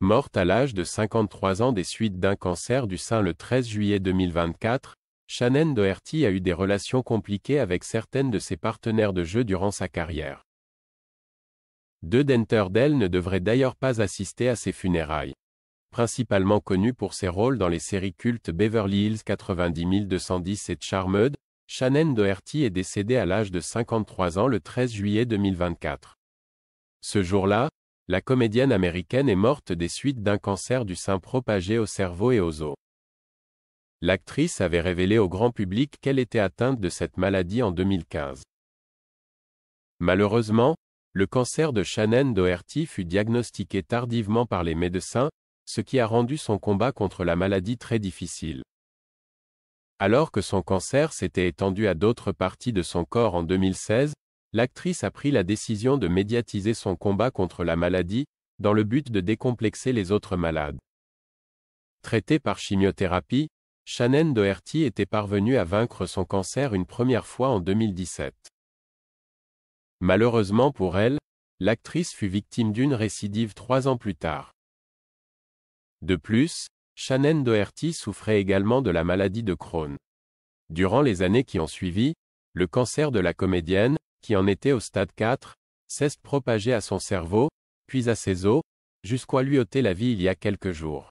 Morte à l'âge de 53 ans des suites d'un cancer du sein le 13 juillet 2024, Shannon Doherty a eu des relations compliquées avec certaines de ses partenaires de jeu durant sa carrière. Denterdale ne devrait d'ailleurs pas assister à ses funérailles. Principalement connue pour ses rôles dans les séries cultes Beverly Hills 90210 et Charmed, Shannon Doherty est décédée à l'âge de 53 ans le 13 juillet 2024. Ce jour-là, la comédienne américaine est morte des suites d'un cancer du sein propagé au cerveau et aux os. L'actrice avait révélé au grand public qu'elle était atteinte de cette maladie en 2015. Malheureusement, le cancer de Shannon Doherty fut diagnostiqué tardivement par les médecins, ce qui a rendu son combat contre la maladie très difficile. Alors que son cancer s'était étendu à d'autres parties de son corps en 2016, l'actrice a pris la décision de médiatiser son combat contre la maladie, dans le but de décomplexer les autres malades. Traitée par chimiothérapie, Shannon Doherty était parvenue à vaincre son cancer une première fois en 2017. Malheureusement pour elle, l'actrice fut victime d'une récidive 3 ans plus tard. De plus, Shannon Doherty souffrait également de la maladie de Crohn. Durant les années qui ont suivi, le cancer de la comédienne, qui en était au stade 4, s'est propagé à son cerveau, puis à ses os, jusqu'à lui ôter la vie il y a quelques jours.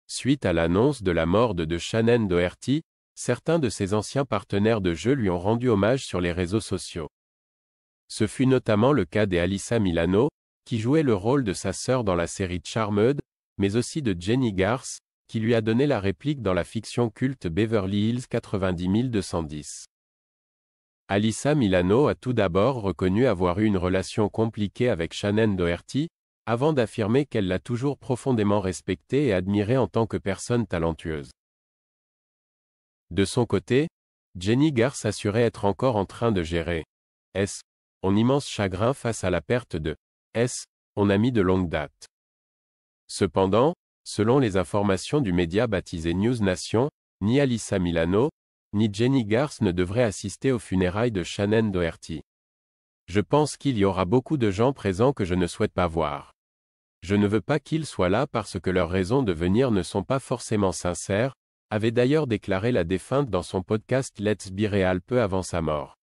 Suite à l'annonce de la mort de Shannon Doherty, certains de ses anciens partenaires de jeu lui ont rendu hommage sur les réseaux sociaux. Ce fut notamment le cas d'Alyssa Milano, qui jouait le rôle de sa sœur dans la série Charmed, mais aussi de Jennie Garth, qui lui a donné la réplique dans la fiction culte Beverly Hills 90210. Alyssa Milano a tout d'abord reconnu avoir eu une relation compliquée avec Shannon Doherty, avant d'affirmer qu'elle l'a toujours profondément respectée et admirée en tant que personne talentueuse. De son côté, Jennie Garth assurait être encore en train de gérer son immense chagrin face à la perte de son ami de longue date. Cependant, selon les informations du média baptisé News Nation, ni Alyssa Milano, ni Jennie Garth ne devraient assister aux funérailles de Shannon Doherty. Je pense qu'il y aura beaucoup de gens présents que je ne souhaite pas voir. Je ne veux pas qu'ils soient là parce que leurs raisons de venir ne sont pas forcément sincères, avait d'ailleurs déclaré la défunte dans son podcast Let's Be Real peu avant sa mort.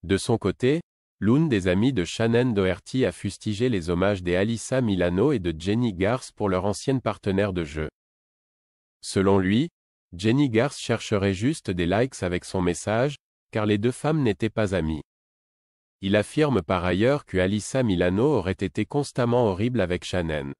De son côté, l'une des amies de Shannon Doherty a fustigé les hommages d'Alyssa Milano et de Jennie Garth pour leur ancienne partenaire de jeu. Selon lui, Jennie Garth chercherait juste des likes avec son message, car les deux femmes n'étaient pas amies. Il affirme par ailleurs que Alyssa Milano aurait été constamment horrible avec Shannon.